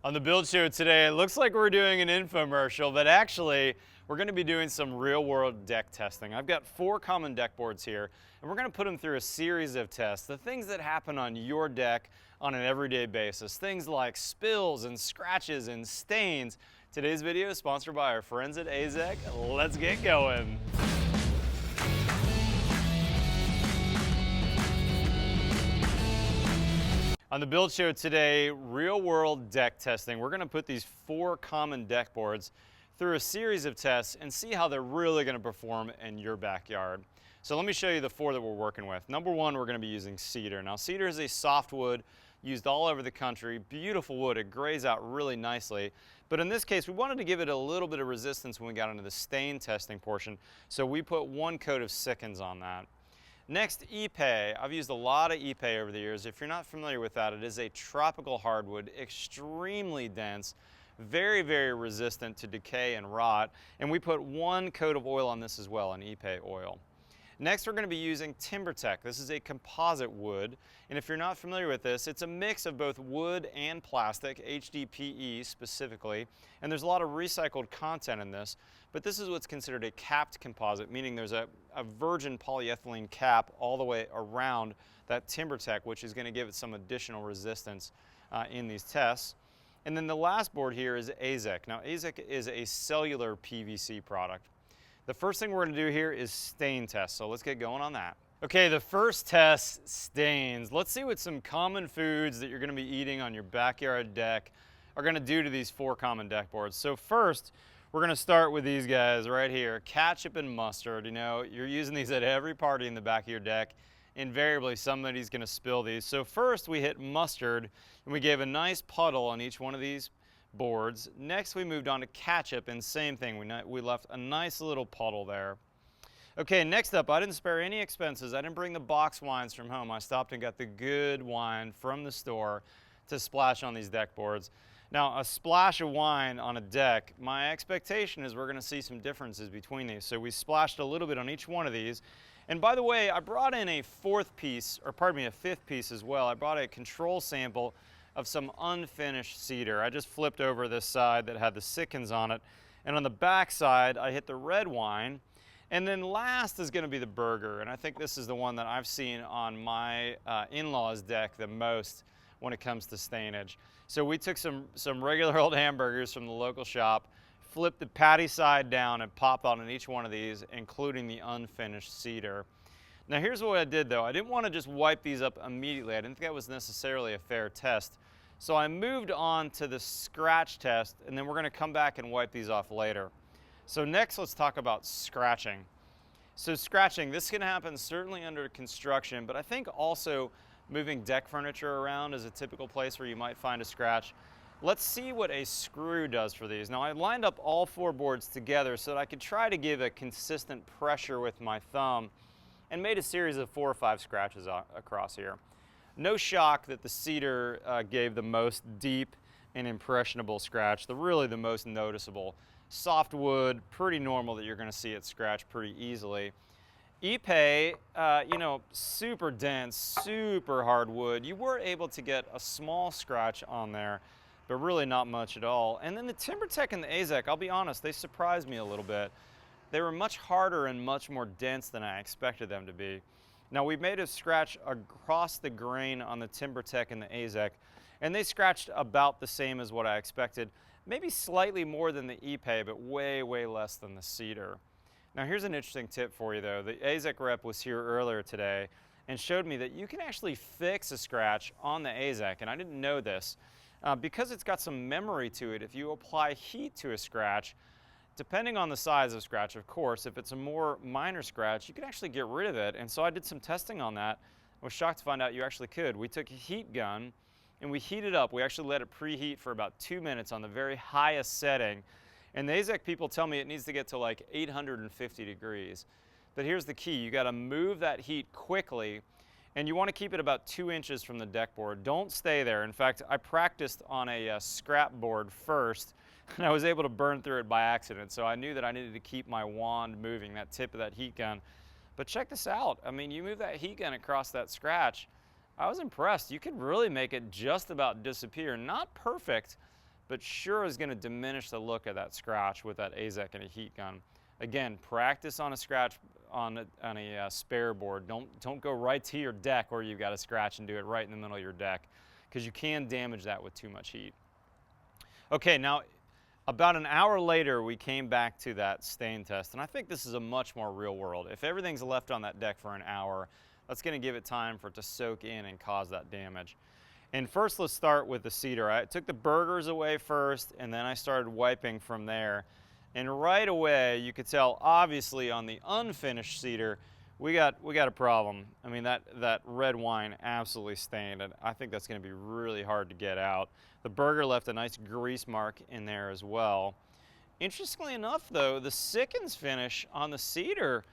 On the build show today, it looks like we're doing an infomercial, but actually we're going to be doing some real-world deck testing. I've got 4 common deck boards here, and we're going to put them through a series of tests, the things that happen on your deck on an everyday basis, things like spills and scratches and stains. Today's video is sponsored by our friends at AZEK. Let's get going. On the build show today, real-world deck testing. We're going to put these 4 common deck boards through a series of tests and see how they're really going to perform in your backyard. So let me show you the 4 that we're working with. Number 1, we're going to be using cedar. Now, cedar is a softwood used all over the country. Beautiful wood. It grays out really nicely. But in this case, we wanted to give it a little bit of resistance when we got into the stain testing portion. So we put 1 coat of Sikkens on that. Next, Ipe. I've used a lot of Ipe over the years. If you're not familiar with that, it is a tropical hardwood, extremely dense, very, very resistant to decay and rot. And we put 1 coat of oil on this as well, an Ipe oil. Next, we're going to be using TimberTech. This is a composite wood. And if you're not familiar with this, it's a mix of both wood and plastic, HDPE specifically. And there's a lot of recycled content in this. But this is what's considered a capped composite, meaning there's a virgin polyethylene cap all the way around that TimberTech, which is going to give it some additional resistance in these tests. And then the last board here is AZEK. Now, AZEK is a cellular PVC product. The first thing we're going to do here is stain test, so let's get going on that. Okay, the first test, stains. Let's see what some common foods that you're going to be eating on your backyard deck are going to do to these 4 common deck boards. So first, we're going to start with these guys right here, ketchup and mustard. You know, you're using these at every party in the back of your deck. Invariably, somebody's going to spill these. So first, we hit mustard, and we gave a nice puddle on each one of these boards. Next, we moved on to ketchup, and same thing. We left a nice little puddle there. Okay, next up, I didn't spare any expenses. I didn't bring the box wines from home. I stopped and got the good wine from the store to splash on these deck boards. Now, a splash of wine on a deck, my expectation is we're going to see some differences between these. So we splashed a little bit on each one of these. And by the way, I brought in a 5th piece as well. I brought a control sample of some unfinished cedar. I just flipped over this side that had the Sikkens on it. And on the back side, I hit the red wine. And then last is going to be the burger. And I think this is the one that I've seen on my in-laws' deck the most when it comes to stainage. So we took some regular old hamburgers from the local shop, flipped the patty side down, and popped on each one of these, including the unfinished cedar. Now here's what I did though. I didn't want to just wipe these up immediately. I didn't think that was necessarily a fair test. So I moved on to the scratch test, and then we're going to come back and wipe these off later. So next, let's talk about scratching. So scratching, this can happen certainly under construction, but I think also moving deck furniture around is a typical place where you might find a scratch. Let's see what a screw does for these. Now, I lined up all 4 boards together so that I could try to give a consistent pressure with my thumb and made a series of 4 or 5 scratches across here. No shock that the cedar gave the most deep and impressionable scratch, really the most noticeable. Soft wood, pretty normal that you're going to see it scratch pretty easily. Ipe, you know, super dense, super hard wood. You were able to get a small scratch on there, but really not much at all. And then the TimberTech and the AZEK, I'll be honest, they surprised me a little bit. They were much harder and much more dense than I expected them to be. Now, we made a scratch across the grain on the TimberTech and the AZEK, and they scratched about the same as what I expected. Maybe slightly more than the Ipe, but way, way less than the cedar. Now, here's an interesting tip for you, though. The AZEK rep was here earlier today and showed me that you can actually fix a scratch on the AZEK, and I didn't know this. Because it's got some memory to it, if you apply heat to a scratch, depending on the size of scratch, of course, if it's a more minor scratch, you can actually get rid of it. And so I did some testing on that. I was shocked to find out you actually could. We took a heat gun and we heated up. We actually let it preheat for about 2 minutes on the very highest setting. And the AZEK people tell me it needs to get to like 850 degrees. But here's the key. You got to move that heat quickly, and you want to keep it about 2 inches from the deck board. Don't stay there. In fact, I practiced on a scrap board first, and I was able to burn through it by accident. So I knew that I needed to keep my wand moving, that tip of that heat gun. But check this out. I mean, you move that heat gun across that scratch. I was impressed. You could really make it just about disappear. Not perfect, but sure is gonna diminish the look of that scratch with that AZEK and a heat gun. Again, practice on a scratch on a spare board. Don't go right to your deck where you've got a scratch and do it right in the middle of your deck, because you can damage that with too much heat. Okay, now about an hour later, we came back to that stain test, and I think this is a much more real world. If everything's left on that deck for an hour, that's gonna give it time for it to soak in and cause that damage. And first, let's start with the Cedar. I took the burgers away first, and then I started wiping from there. And right away, you could tell, obviously, on the unfinished Cedar, we got a problem. I mean, that red wine absolutely stained, and I think that's gonna be really hard to get out. The burger left a nice grease mark in there as well. Interestingly enough, though, the Sickens finish on the Cedar,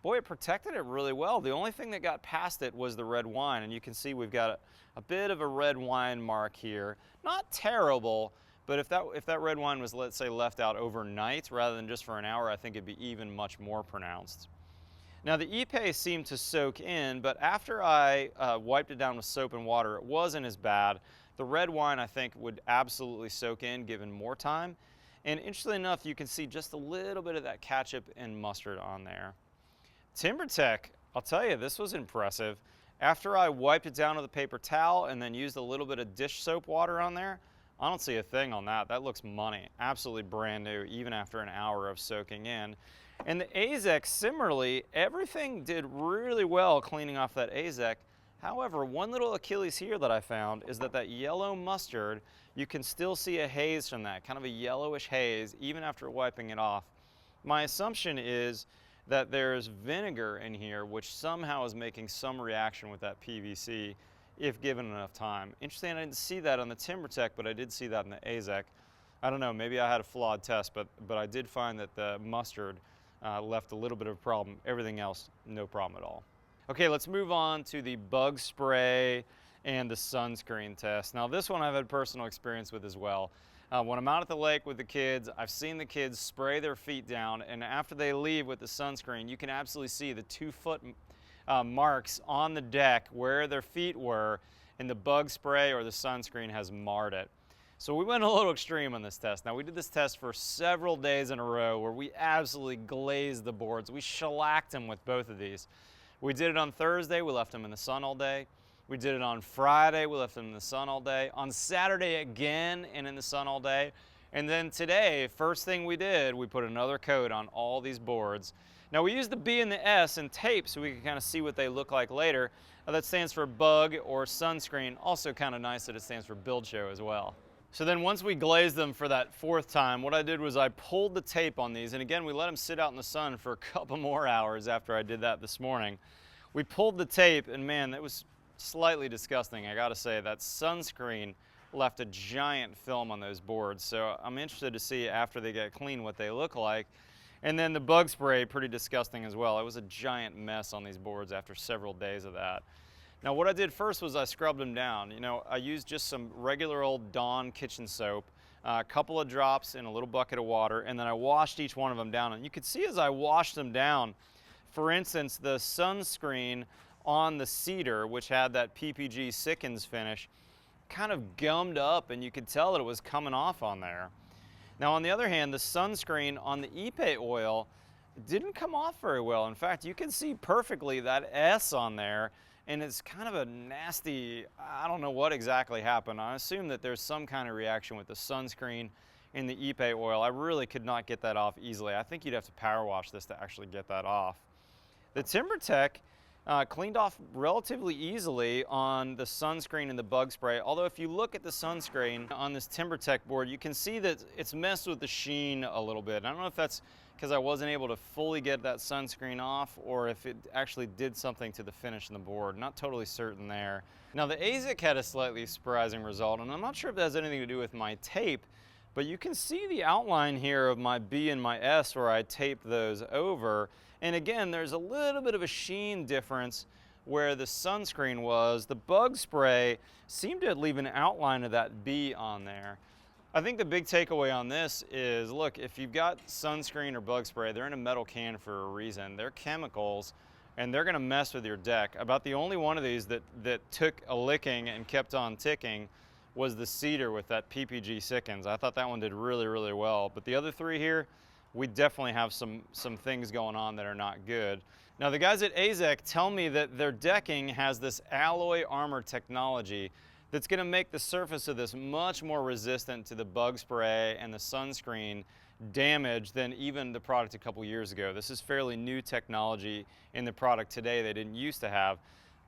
boy, it protected it really well. The only thing that got past it was the red wine, and you can see we've got a bit of a red wine mark here. Not terrible, but if that red wine was, let's say, left out overnight rather than just for an hour, I think it'd be even much more pronounced. Now, the Ipe seemed to soak in, but after I wiped it down with soap and water, it wasn't as bad. The red wine, I think, would absolutely soak in given more time. And interestingly enough, you can see just a little bit of that ketchup and mustard on there. TimberTech, I'll tell you, this was impressive. After I wiped it down with a paper towel and then used a little bit of dish soap water on there, I don't see a thing on that. That looks money. Absolutely brand new, even after an hour of soaking in. And the AZEK, similarly, everything did really well cleaning off that AZEK. However, one little Achilles here that I found is that yellow mustard, you can still see a haze from that, kind of a yellowish haze, even after wiping it off. My assumption is that there's vinegar in here, which somehow is making some reaction with that PVC, if given enough time. Interesting, I didn't see that on the TimberTech, but I did see that in the AZEK. I don't know, maybe I had a flawed test, but I did find that the mustard left a little bit of a problem. Everything else, no problem at all. Okay, let's move on to the bug spray and the sunscreen test. Now, this one I've had personal experience with as well. When I'm out at the lake with the kids, I've seen the kids spray their feet down, and after they leave with the sunscreen, you can absolutely see the 2-foot marks on the deck where their feet were, and the bug spray or the sunscreen has marred it. So we went a little extreme on this test. Now, we did this test for several days in a row where we absolutely glazed the boards. We shellacked them with both of these. We did it on Thursday, we left them in the sun all day. We did it on Friday, we left them in the sun all day. On Saturday again, and in the sun all day. And then today, first thing we did, we put another coat on all these boards. Now, we used the B and the S in tape so we can kind of see what they look like later. That stands for bug or sunscreen. Also kind of nice that it stands for build show as well. So then once we glazed them for that 4th time, what I did was I pulled the tape on these, and again, we let them sit out in the sun for a couple more hours after I did that this morning. We pulled the tape, and man, that was slightly disgusting. I gotta say, that sunscreen left a giant film on those boards, so I'm interested to see after they get clean what they look like. And then the bug spray, pretty disgusting as well. It was a giant mess on these boards after several days of that. Now, what I did first was I scrubbed them down. You know, I used just some regular old Dawn kitchen soap, a couple of drops in a little bucket of water, and then I washed each one of them down. And you could see as I washed them down, for instance, the sunscreen on the Cedar, which had that PPG Sickens finish, kind of gummed up, and you could tell that it was coming off on there. Now, on the other hand, the sunscreen on the Ipe oil didn't come off very well. In fact, you can see perfectly that S on there, and it's kind of a nasty, I don't know what exactly happened. I assume that there's some kind of reaction with the sunscreen and the Ipe oil. I really could not get that off easily. I think you'd have to power wash this to actually get that off. The TimberTech cleaned off relatively easily on the sunscreen and the bug spray. Although if you look at the sunscreen on this TimberTech board, you can see that it's messed with the sheen a little bit. I don't know if that's because I wasn't able to fully get that sunscreen off, or if it actually did something to the finish in the board. Not totally certain there. Now, the AZEK had a slightly surprising result, and I'm not sure if that has anything to do with my tape, but you can see the outline here of my B and my S where I taped those over. And again, there's a little bit of a sheen difference where the sunscreen was. The bug spray seemed to leave an outline of that B on there. I think the big takeaway on this is, look, if you've got sunscreen or bug spray, they're in a metal can for a reason. They're chemicals, and they're gonna mess with your deck. About the only one of these that took a licking and kept on ticking was the Cedar with that PPG Sickens. I thought that one did really, really well. But the other three here, we definitely have some things going on that are not good. Now the guys at AZEK tell me that their decking has this alloy armor technology that's going to make the surface of this much more resistant to the bug spray and the sunscreen damage than even the product a couple years ago. This is fairly new technology in the product today they didn't used to have.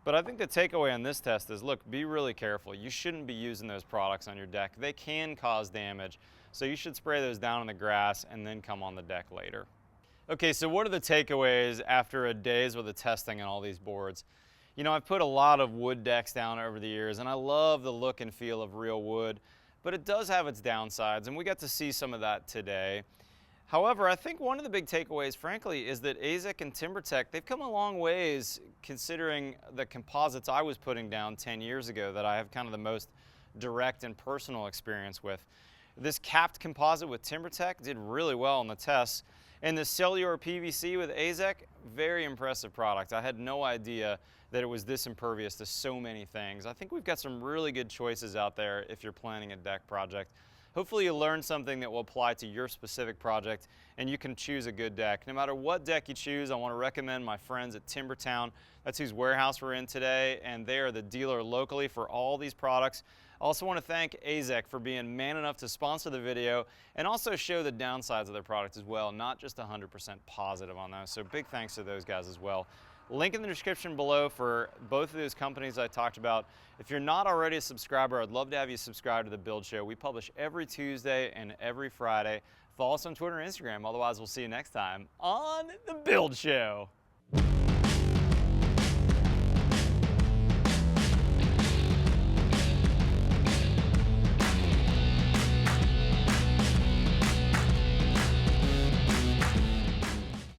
But I think the takeaway on this test is, look, be really careful. You shouldn't be using those products on your deck. They can cause damage, so you should spray those down in the grass and then come on the deck later. Okay, so what are the takeaways after a day's worth of testing on all these boards? You know, I've put a lot of wood decks down over the years, and I love the look and feel of real wood, but it does have its downsides, and we got to see some of that today. However, I think one of the big takeaways, frankly, is that AZEK and TimberTech, they've come a long ways considering the composites I was putting down 10 years ago that I have kind of the most direct and personal experience with. This capped composite with TimberTech did really well in the tests, and the cellular PVC with AZEK, very impressive product. I had no idea that it was this impervious to so many things. I think we've got some really good choices out there if you're planning a deck project. Hopefully you learned something that will apply to your specific project and you can choose a good deck. No matter what deck you choose, I want to recommend my friends at TimberTown. That's whose warehouse we're in today, and they are the dealer locally for all these products. I also want to thank AZEK for being man enough to sponsor the video and also show the downsides of their product as well, not just 100% positive on those. So big thanks to those guys as well. Link in the description below for both of those companies I talked about. If you're not already a subscriber, I'd love to have you subscribe to The Build Show. We publish every Tuesday and every Friday. Follow us on Twitter and Instagram. Otherwise, we'll see you next time on The Build Show.